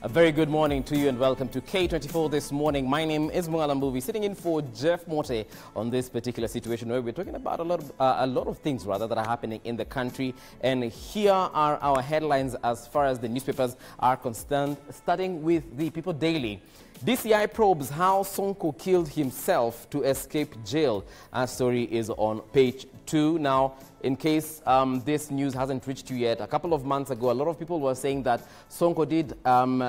A very good morning to you and welcome to K24 this morning. My name is Mungala Mbuvi, sitting in for Jeff Mote on this particular situation where we're talking about a lot of things rather that are happening in the country. And here are our headlines as far as the newspapers are concerned, starting with the People Daily. DCI probes how Sonko killed himself to escape jail. Our story is on page 2. Now, in case this news hasn't reached you yet, a couple of months ago, a lot of people were saying that Sonko did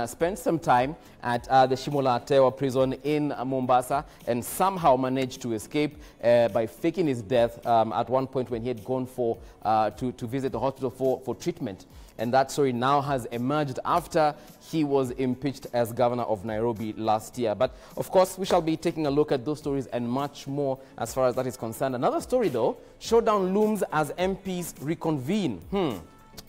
spend some time at the Shimola Tewa prison in Mombasa and somehow managed to escape by faking his death at one point when he had gone to visit the hospital for treatment. And that story now has emerged after he was impeached as governor of Nairobi last year. But, of course, we shall be taking a look at those stories and much more as far as that is concerned. Another story, though, Showdown looms as MPs reconvene.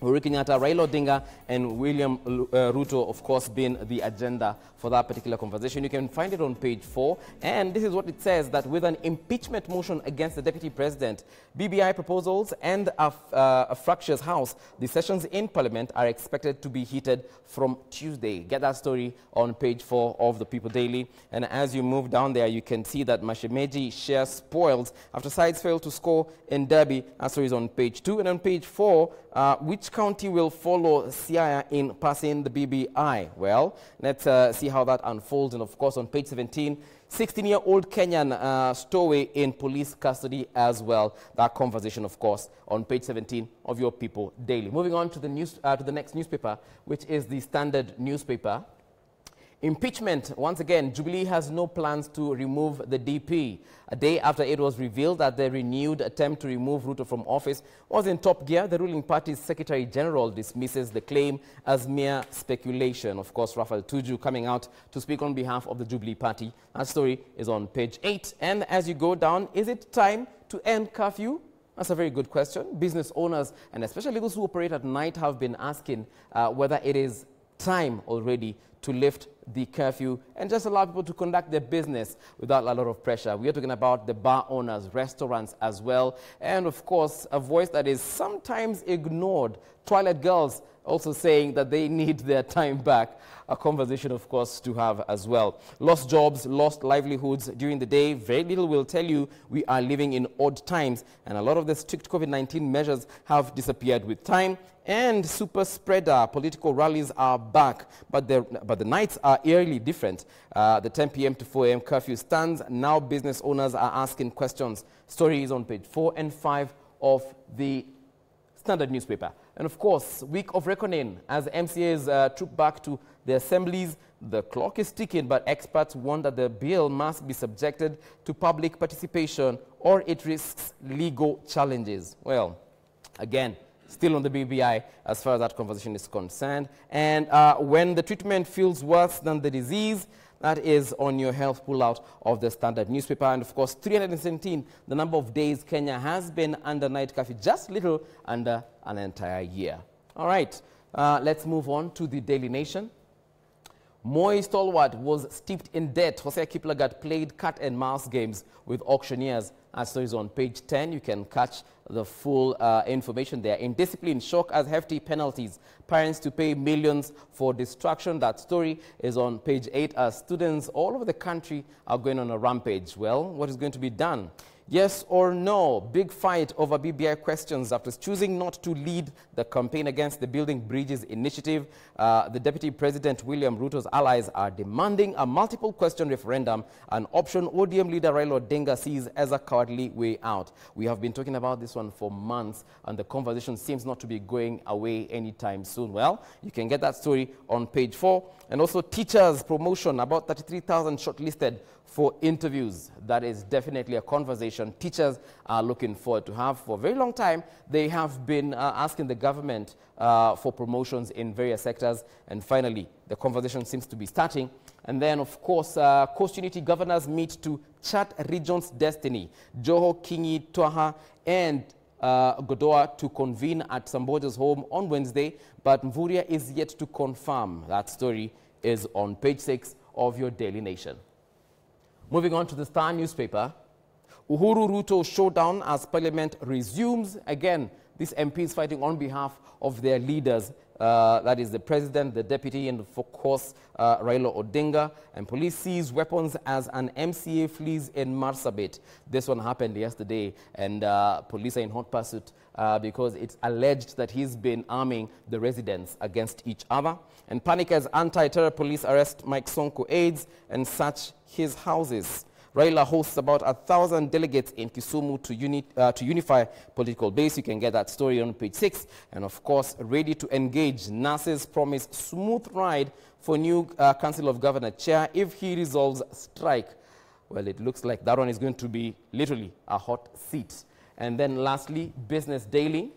We're looking at Raila Odinga and William Ruto, of course, being the agenda for that particular conversation. You can find it on page 4. And this is what it says, that with an impeachment motion against the deputy president, BBI proposals and a fractious house, the sessions in parliament are expected to be heated from Tuesday. Get that story on page 4 of the People Daily. And as you move down there, you can see that Mashemeji shares spoils after sides fail to score in Derby. That story is on page 2. And on page 4, which county will follow Siaya in passing the BBI? Well, let's see how that unfolds. And of course, on page 17, 16-year-old Kenyan stowaway in police custody as well. That conversation, of course, on page 17 of your People Daily. Moving on to the next newspaper, which is the Standard newspaper. Impeachment. Once again, Jubilee has no plans to remove the DP. A day after it was revealed that the renewed attempt to remove Ruto from office was in top gear, the ruling party's Secretary General dismisses the claim as mere speculation. Of course, Raphael Tuju coming out to speak on behalf of the Jubilee Party. That story is on page 8. And as you go down, is it time to end curfew? That's a very good question. Business owners, and especially those who operate at night, have been asking whether it is time already to lift the curfew and just allow people to conduct their business without a lot of pressure. We are talking about the bar owners, restaurants as well, and of course a voice that is sometimes ignored. Toilet girls also saying that they need their time back. A conversation, of course, to have as well. Lost jobs, lost livelihoods during the day. Very little will tell you we are living in odd times, and a lot of the strict COVID-19 measures have disappeared with time. And super spreader political rallies are back, but the nights are eerily different. The 10 p.m. to 4 a.m. curfew stands. Now business owners are asking questions. Story is on page 4 and 5 of the Standard newspaper. And of course, week of reckoning as MCAs troop back to the assemblies. The clock is ticking, but experts warn that the bill must be subjected to public participation or it risks legal challenges. Well, again, still on the BBI as far as that conversation is concerned. And when the treatment feels worse than the disease, that is on your health pullout of the Standard newspaper. And of course, 317, the number of days Kenya has been under night curfew, just little under an entire year. All right, let's move on to the Daily Nation. Moi stalwart was steeped in debt. Jose Kiplagat played cat and mouse games with auctioneers. As stories on page 10, you can catch the full information there. Indiscipline shock as hefty penalties. Parents to pay millions for distraction. That story is on page 8 as students all over the country are going on a rampage. Well, what is going to be done? Yes or no? Big fight over BBI questions after choosing not to lead the campaign against the Building Bridges initiative. The Deputy President William Ruto's allies are demanding a multiple question referendum, an option ODM leader Raila Odinga sees as a cowardly way out. We have been talking about this one for months, and the conversation seems not to be going away anytime soon. Well, you can get that story on page 4. And also teachers promotion, about 33,000 shortlisted for interviews. That is definitely a conversation teachers are looking forward to have. For a very long time, they have been asking the government for promotions in various sectors. And finally, the conversation seems to be starting. And then, of course, Coast Unity governors meet to chart region's destiny. Joho, Kingi, Twaha, and Godoa to convene at Samboja's home on Wednesday, but Mvurya is yet to confirm. That story is on page 6 of your Daily Nation. Moving on to the Star newspaper, Uhuru Ruto showdown as Parliament resumes. Again, these MPs fighting on behalf of their leaders, that is the president, the deputy, and of course Raila Odinga. And police seize weapons as an MCA flees in Marsabit. This one happened yesterday, and police are in hot pursuit because it's alleged that he's been arming the residents against each other. And panic as anti-terror police arrest Mike Sonko aides and search his houses. Raila hosts about 1,000 delegates in Kisumu to unify political base. You can get that story on page 6. And of course, ready to engage. Nurses promise smooth ride for new Council of Governor chair if he resolves strike. Well, it looks like that one is going to be literally a hot seat. And then lastly, Business Daily.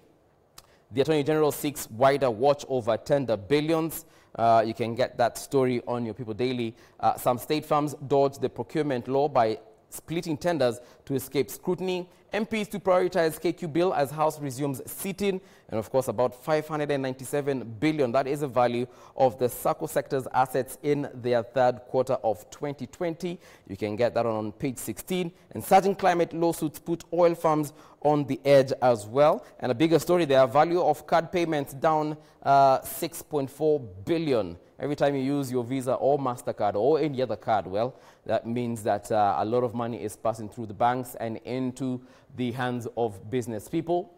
The Attorney General seeks wider watch over tender billions. You can get that story on your People Daily. Some state firms dodge the procurement law by splitting tenders to escape scrutiny. MPs to prioritize KQ bill as House resumes sitting. And of course, about 597 billion. That is the value of the SACCO sector's assets in their third quarter of 2020. You can get that on page 16. And surging climate lawsuits put oil farms on the edge as well. And a bigger story there, value of card payments down 6.4 billion. Every time you use your Visa or MasterCard or any other card, well, that means that a lot of money is passing through the banks and into the hands of business people.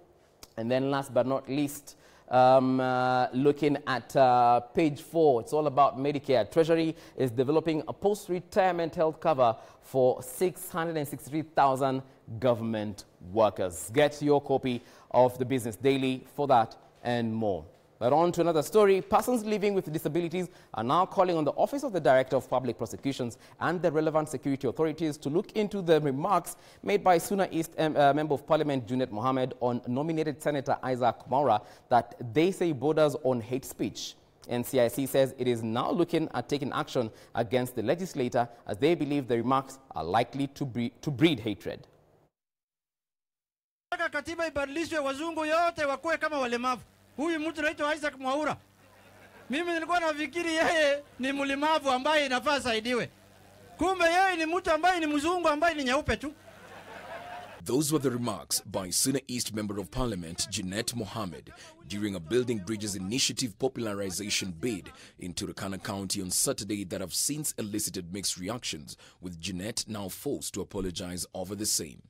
And then last but not least, looking at page 4, it's all about Medicare. Treasury is developing a post-retirement health cover for 663,000 government workers. Get your copy of the Business Daily for that and more. But on to another story. Persons living with disabilities are now calling on the Office of the Director of Public Prosecutions and the relevant security authorities to look into the remarks made by Suna East Member of Parliament Junet Mohammed on nominated Senator Isaac Mwaura that they say borders on hate speech. NCIC says it is now looking at taking action against the legislator as they believe the remarks are likely to breed hatred. Katiba ibadilishwe, wazungu yote wakuwe kama walemavu. Huyu mtu anaitwa Isaac Mwaura. Mimi nilikuwa nafikiri yeye ni mlemavu ambaye inafaa saidiwe. Kumbe yeye ni mtu ambaye ni mzungu ambaye ni nyeupe tu. Those were the remarks by Suna East Member of Parliament Junet Mohammed during a Building Bridges Initiative popularization bid in Turkana County on Saturday that have since elicited mixed reactions, with Junet now forced to apologize over the same.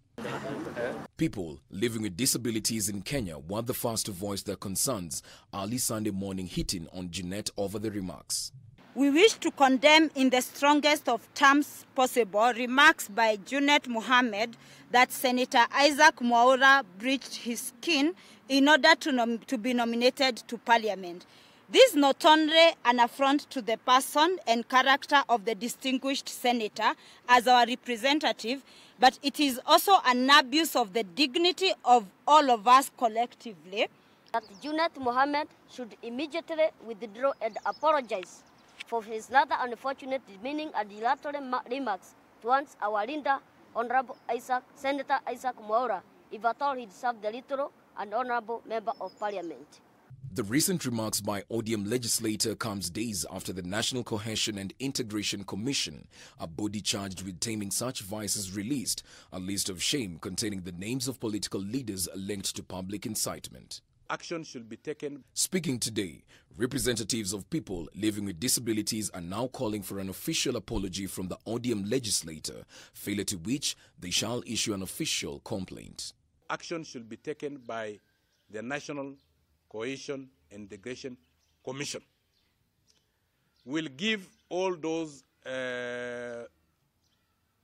People living with disabilities in Kenya were the first to voice their concerns early Sunday morning, hitting on Junet over the remarks. We wish to condemn in the strongest of terms possible remarks by Junet Mohammed that Senator Isaac Mwaura breached his skin in order to be nominated to Parliament. This is not only an affront to the person and character of the distinguished senator as our representative, but it is also an abuse of the dignity of all of us collectively. That Junet Mohammed should immediately withdraw and apologize for his rather unfortunate demeaning and dilatory remarks towards our leader, Honorable Senator Isaac Mwaura, if at all he deserved the literal and honorable member of Parliament. The recent remarks by ODM legislator comes days after the National Cohesion and Integration Commission, a body charged with taming such vices, released a list of shame containing the names of political leaders linked to public incitement. Action should be taken. Speaking today, representatives of people living with disabilities are now calling for an official apology from the ODM legislator, failure to which they shall issue an official complaint. Action should be taken by the National Cohesion and Integration Commission. We'll give all those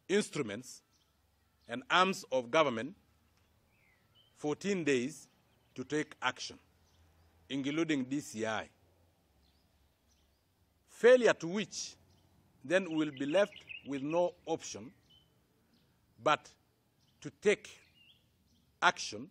instruments and arms of government 14 days to take action, including DCI. Failure to which then will be left with no option but to take action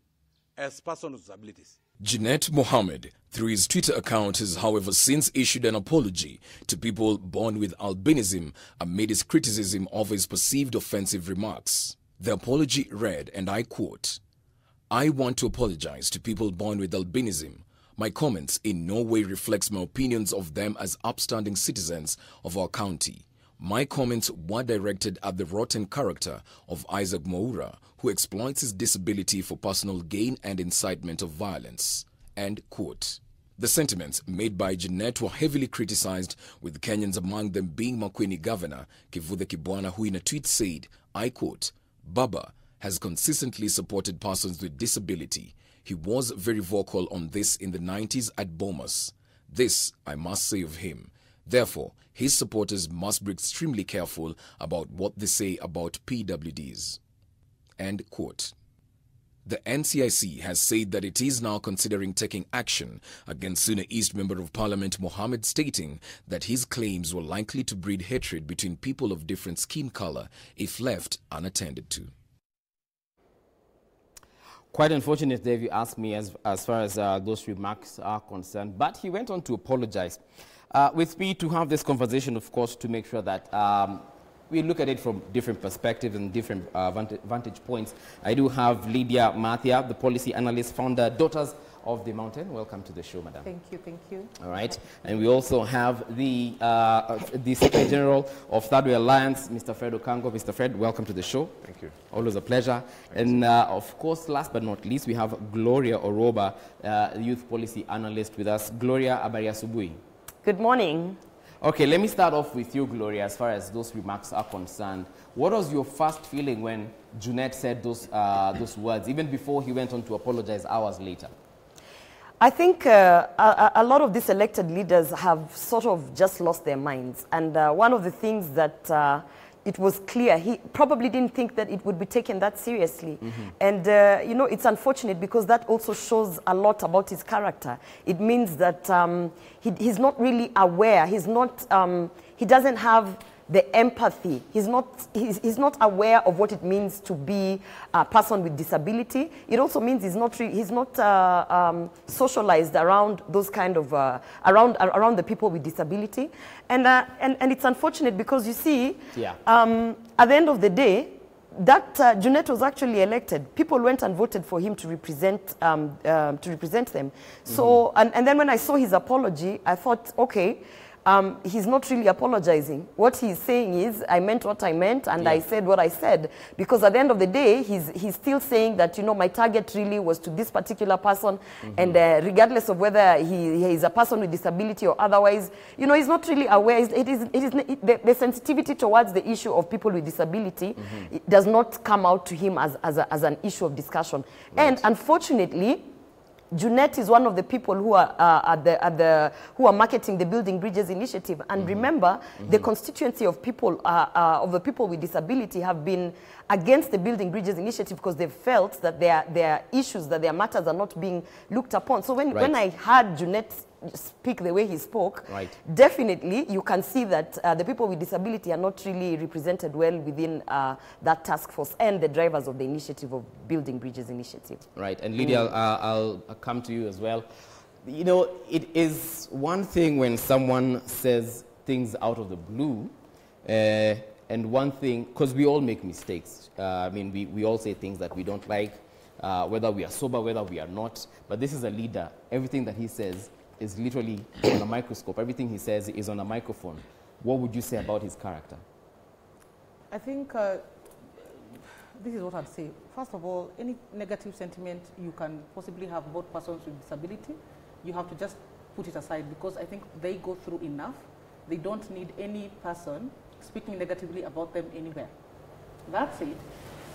as persons with disabilities. Junet Mohammed, through his Twitter account, has however since issued an apology to people born with albinism amid his criticism of his perceived offensive remarks. The apology read, and I quote, "I want to apologize to people born with albinism. My comments in no way reflects my opinions of them as upstanding citizens of our county. My comments were directed at the rotten character of Isaac Mwaura, who exploits his disability for personal gain and incitement of violence." End quote. The sentiments made by Jeanette were heavily criticized, with Kenyans among them being Makueni Governor Kivuthe Kibwana, who in a tweet said, I quote, "Baba has consistently supported persons with disability. He was very vocal on this in the 90s at Bomas. This I must say of him. Therefore, his supporters must be extremely careful about what they say about PWDs." End quote. The NCIC has said that it is now considering taking action against Suna East Member of Parliament Mohammed, stating that his claims were likely to breed hatred between people of different skin color if left unattended to. Quite unfortunate, Dave, you asked me as far as those remarks are concerned, but he went on to apologize. With me to have this conversation, of course, to make sure that we look at it from different perspectives and different vantage points. I do have Lydia Mathia, the policy analyst, founder, Daughters of the Mountain. Welcome to the show, madam. Thank you, thank you. All right. And we also have the Secretary General of Third Way Alliance, Mr. Fred Okango. Mr. Fred, welcome to the show. Thank you. Always a pleasure. And of course, last but not least, we have Gloria Oroba, youth policy analyst with us. Gloria, habari asubuhi. Good morning. Okay, let me start off with you, Gloria, as far as those remarks are concerned. What was your first feeling when Jeanette said those words, even before he went on to apologize hours later? I think a lot of these elected leaders have sort of just lost their minds. And one of the things that it was clear, he probably didn't think that it would be taken that seriously. And, you know, it's unfortunate because that also shows a lot about his character. It means that he's not really aware. He's not, he doesn't have the empathy. He's not aware of what it means to be a person with disability. It also means he's not socialized around those kind of around the people with disability, and it's unfortunate because you see, at the end of the day, that Jeanette was actually elected. People went and voted for him to represent them. So and then when I saw his apology, I thought, okay. He's not really apologizing. What he's saying is, I meant what I meant, and I said what I said. Because at the end of the day, he's still saying that, you know, my target really was to this particular person, and regardless of whether he is a person with disability or otherwise, you know, he's not really aware. The sensitivity towards the issue of people with disability it does not come out to him as an issue of discussion. Right. And unfortunately, Jeanette is one of the people who are who are marketing the Building Bridges initiative. And remember, the constituency of people of the people with disability have been against the Building Bridges initiative because they felt that their issues, that their matters are not being looked upon. So when I heard Jeanette speak the way he spoke, definitely you can see that the people with disability are not really represented well within that task force and the drivers of the initiative of Building Bridges initiative. Right, and Lydia, I'll come to you as well. You know, it is one thing when someone says things out of the blue, and one thing, because we all make mistakes. I mean, we all say things that we don't like, whether we are sober, whether we are not, but this is a leader. Everything that he says is literally on a microscope. Everything he says is on a microphone. What would you say about his character? I think this is what I'd say. First of all, any negative sentiment you can possibly have about persons with disability, you have to just put it aside because I think they go through enough. They don't need any person speaking negatively about them anywhere. That said,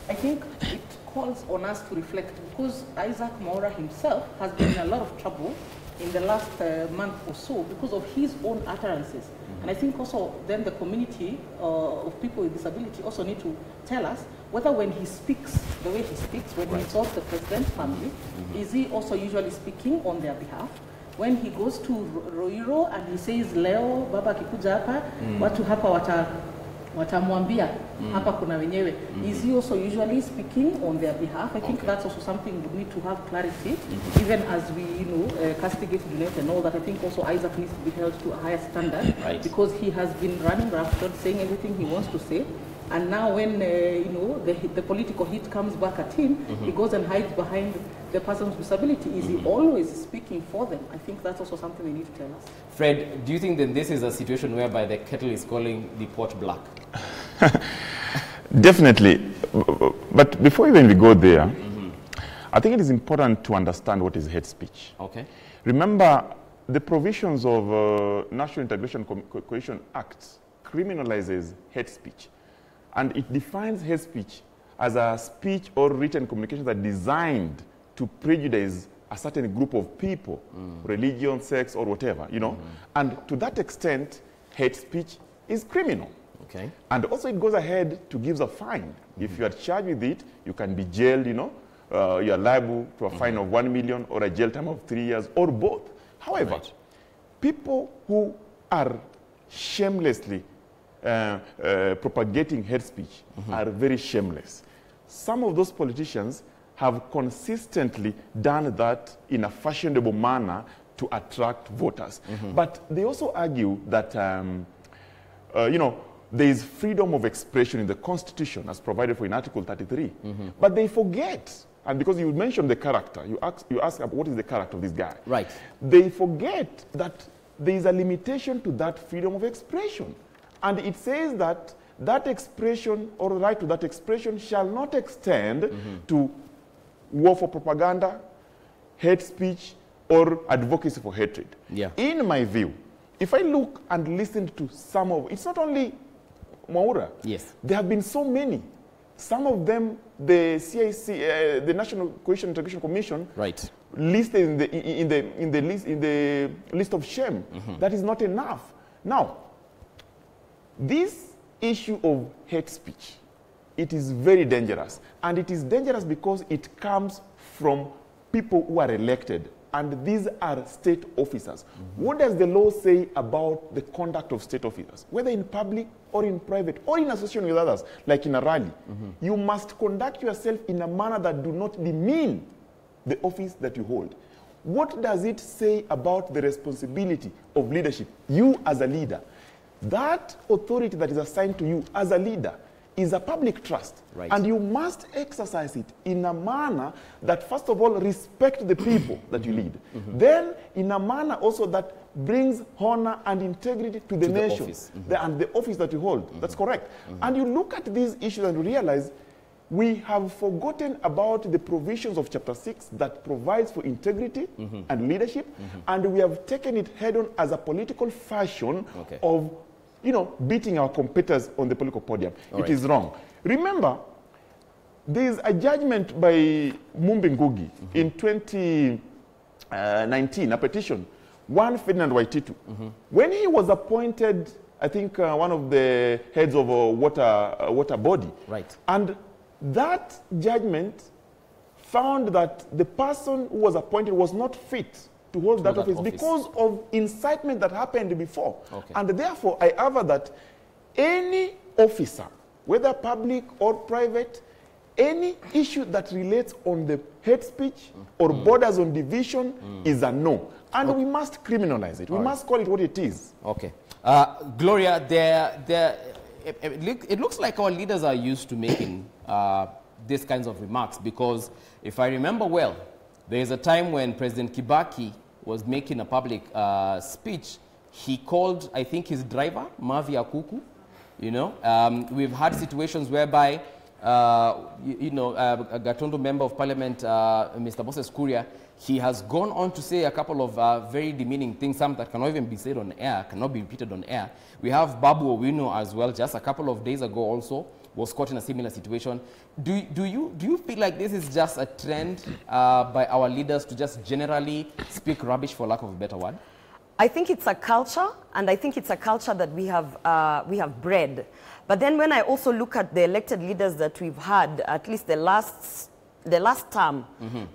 I think it calls on us to reflect because Isaac Mwaura himself has been in a lot of trouble in the last month or so because of his own utterances. And I think also then the community of people with disability also need to tell us whether when he speaks the way he speaks, when he insults the president's family, is he also usually speaking on their behalf? When he goes to Roiro and he says, Leo, baba kikuja hapa, watu hapa watamwambia, hapa kuna wenyewe. Is he also usually speaking on their behalf? I think that's also something we need to have clarity, even as we, you know, castigate Jeanette and all that. I think also Isaac needs to be held to a higher standard because he has been running roughshod, saying everything he wants to say. And now when, you know, the political heat comes back at him, he goes and hides behind the person with disability. Is he always speaking for them? I think that's also something they need to tell us. Fred, do you think that this is a situation whereby the kettle is calling the pot black? Definitely. But before even we go there, I think it is important to understand what is hate speech. Okay. Remember, the provisions of National Integration Cohesion Act criminalizes hate speech. And it defines hate speech as a speech or written communication that are designed to prejudice a certain group of people, religion, sex, or whatever, you know. And to that extent, hate speech is criminal. Okay. And also it goes ahead to give a fine. If you are charged with it, you can be jailed, you know. You are liable to a fine of 1 million or a jail term of 3 years or both. However, people who are shamelessly propagating hate speech are very shameless. Some of those politicians have consistently done that in a fashionable manner to attract voters. But they also argue that, you know, there is freedom of expression in the Constitution as provided for in Article 33. But they forget, and because you mentioned the character, you ask what is the character of this guy. Right. They forget that there is a limitation to that freedom of expression. And it says that that expression or right to that expression shall not extend to war for propaganda, hate speech, or advocacy for hatred. Yeah. In my view, if I look and listen to some of, it's not only Mwaura. Yes. There have been so many. Some of them, the CIC, the National Cohesion Integration Commission, right, listed in the list of shame. That is not enough. Now, this issue of hate speech, it is very dangerous. And it is dangerous because it comes from people who are elected. And these are state officers. What does the law say about the conduct of state officers? Whether in public or in private or in association with others, like in a rally, you must conduct yourself in a manner that do not demean the office that you hold. What does it say about the responsibility of leadership? You as a leader. That authority that is assigned to you as a leader is a public trust. Right. And you must exercise it in a manner that, first of all, respect the people that you lead. Then, in a manner also that brings honor and integrity to the nation and the office that you hold. That's correct. And you look at these issues and you realize we have forgotten about the provisions of Chapter 6 that provides for integrity and leadership, and we have taken it head-on as a political fashion of, you know, beating our competitors on the political podium. It is wrong. Remember, there is a judgment by Mumbi Ngugi in 2019, a petition, one Ferdinand Waititu. When he was appointed, I think, one of the heads of a water body. Right. And that judgment found that the person who was appointed was not fit to hold that office because of incitement that happened before. And therefore, I aver that any officer, whether public or private, any issue that relates on the hate speech or borders on division is a no. And we must criminalize it. We must call it what it is. Okay. Gloria, it looks like our leaders are used to making these kinds of remarks, because if I remember well, there is a time when President Kibaki was making a public speech. He called, I think, his driver, Mavi Akuku. You know, we've had situations whereby, a Gatondo Member of Parliament, Mr. Moses Kuria, he has gone on to say a couple of very demeaning things, some that cannot even be said on air, cannot be repeated on air. We have Babu Owino as well, just a couple of days ago also, was caught in a similar situation. Do you feel like this is just a trend by our leaders to just generally speak rubbish, for lack of a better word? I think it's a culture, and I think it's a culture that we have bred. But then when I also look at the elected leaders that we've had, at least the last term,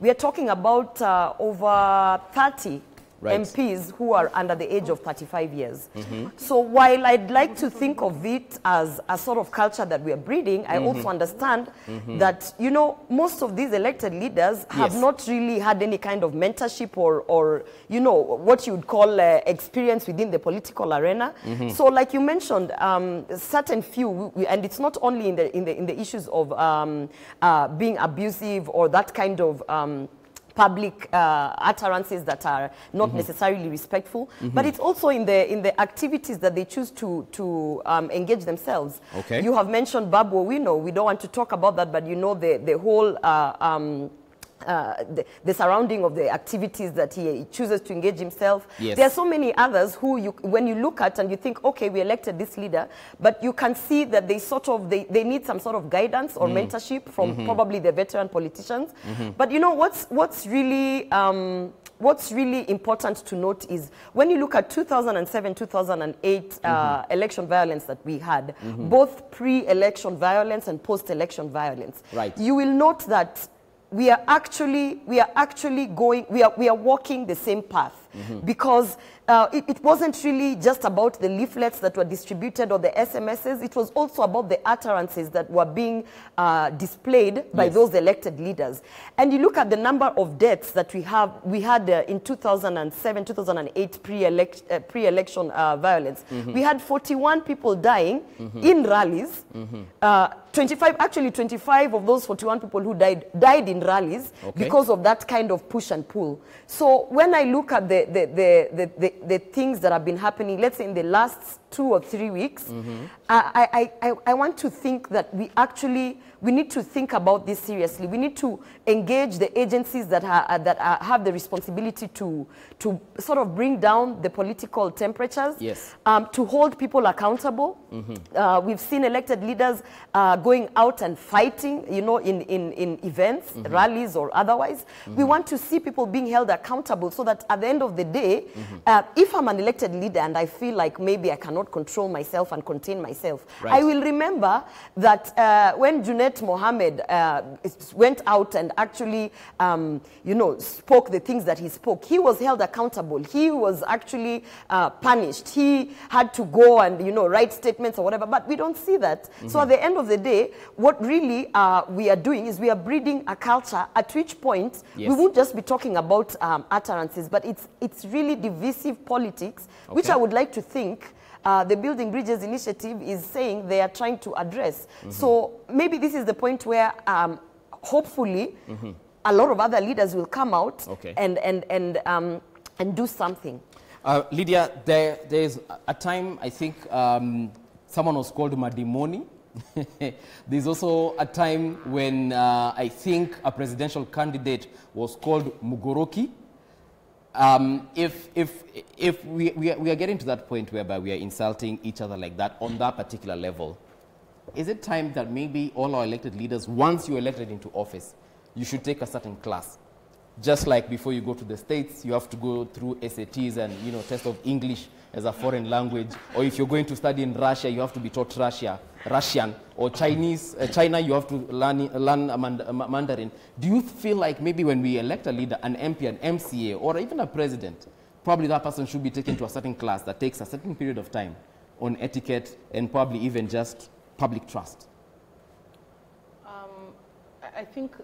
we are talking about over 30 MPs who are under the age of 35 years. So while I'd like to think of it as a sort of culture that we are breeding, I also understand that, you know, most of these elected leaders have not really had any kind of mentorship or you know, what you would call experience within the political arena. So like you mentioned, certain few, and it's not only in the issues of being abusive or that kind of public utterances that are not necessarily respectful, but it's also in the activities that they choose to engage themselves. Okay. You have mentioned Babu Owino. We don't want to talk about that, but you know the whole the surrounding of the activities that he chooses to engage himself. Yes. There are so many others who, when you look at and you think, okay, we elected this leader, but you can see that they sort of, they need some sort of guidance or mentorship from probably the veteran politicians. But you know, what's really important to note is when you look at 2007, 2008 election violence that we had, both pre-election violence and post-election violence, you will note that we are actually walking the same path, because it wasn't really just about the leaflets that were distributed or the SMSs. It was also about the utterances that were being displayed by those elected leaders. And you look at the number of deaths that we had in 2007, 2008 pre-election violence. We had 41 people dying in rallies. 25 of those 41 people who died in rallies because of that kind of push and pull. So when I look at the things that have been happening, let's say in the last 2 or 3 weeks, I want to think that we need to think about this seriously. We need to engage the agencies that have the responsibility to sort of bring down the political temperatures, to hold people accountable. We've seen elected leaders going out and fighting, you know, in events, rallies or otherwise. We want to see people being held accountable so that at the end of the day, if I'm an elected leader and I feel like maybe I cannot control myself and contain myself, I will remember that when Junet Mohammed went out and actually, you know, spoke the things that he spoke, he was held accountable. He was actually punished. He had to go and, you know, write statements or whatever, but we don't see that. So at the end of the day, what really we are doing is we are breeding a culture at which point we won't just be talking about utterances, but it's really divisive politics, which I would like to think the Building Bridges initiative is saying they are trying to address. So maybe this is the point where hopefully a lot of other leaders will come out and do something. Lydia, there's a time, I think, someone was called Madimoni. There's also a time when I think a presidential candidate was called Mugoroki. If we are getting to that point whereby we are insulting each other like that on that particular level, is it time that maybe all our elected leaders, once you're elected into office, you should take a certain class? Just like before you go to the States, you have to go through SATs and, you know, test of English as a foreign language. Or if you're going to study in Russia, you have to be taught Russian. Or China, you have to learn Mandarin. Do you feel like maybe when we elect a leader, an MP, an MCA, or even a president, probably that person should be taken to a certain class that takes a certain period of time on etiquette and probably even just public trust? I think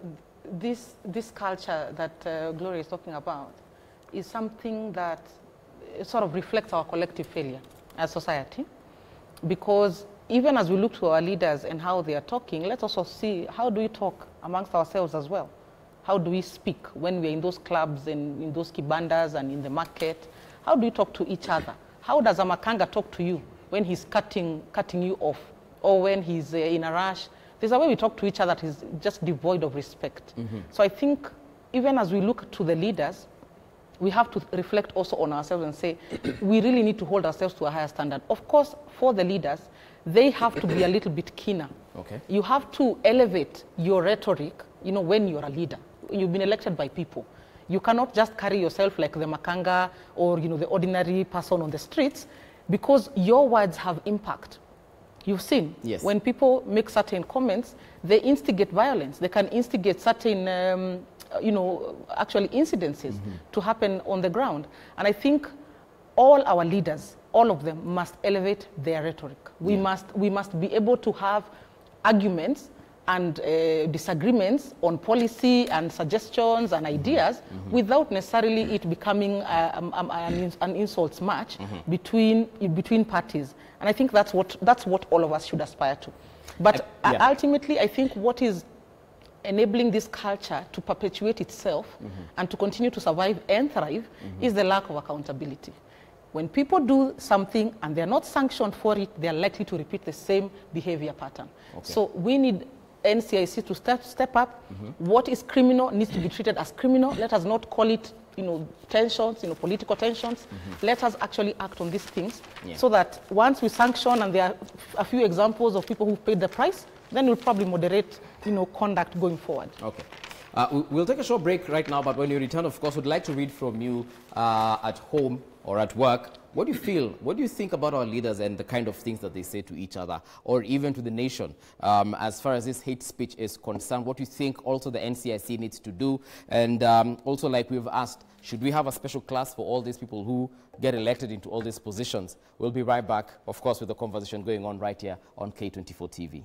this culture that Gloria is talking about is something that sort of reflects our collective failure as society, because even as we look to our leaders and how they are talking, let's also see how do we talk amongst ourselves as well. How do we speak when we're in those clubs and in those kibandas and in the market? How do we talk to each other? How does a Makanga talk to you when he's cutting you off, or when he's in a rush? There's a way we talk to each other that is just devoid of respect. So I think even as we look to the leaders, we have to reflect also on ourselves and say, we really need to hold ourselves to a higher standard. Of course, for the leaders, they have to be a little bit keener. You have to elevate your rhetoric, you know, when you're a leader. You've been elected by people. You cannot just carry yourself like the Makanga or, you know, the ordinary person on the streets, because your words have impact. You've seen, when people make certain comments, they instigate violence. They can instigate certain you know, actually incidences to happen on the ground. And I think all our leaders, all of them, must elevate their rhetoric. We must be able to have arguments and disagreements on policy and suggestions and ideas without necessarily it becoming an insults match between parties. And I think that's what all of us should aspire to. But ultimately, I think what is enabling this culture to perpetuate itself and to continue to survive and thrive is the lack of accountability. When people do something and they're not sanctioned for it, they're likely to repeat the same behavior pattern. Okay. So we need NCIC to step up. What is criminal needs to be treated as criminal. Let us not call it, you know, tensions, you know, political tensions. Let us actually act on these things so that once we sanction, and there are a few examples of people who've paid the price, then we'll probably moderate, you know, conduct going forward. Okay. We'll take a short break right now, but when you return, of course, we'd like to read from you at home or at work. What do you feel? What do you think about our leaders and the kind of things that they say to each other or even to the nation? As far as this hate speech is concerned, what do you think also the NCIC needs to do? And also, like we've asked, should we have a special class for all these people who get elected into all these positions? We'll be right back, of course, with the conversation going on right here on K24 TV.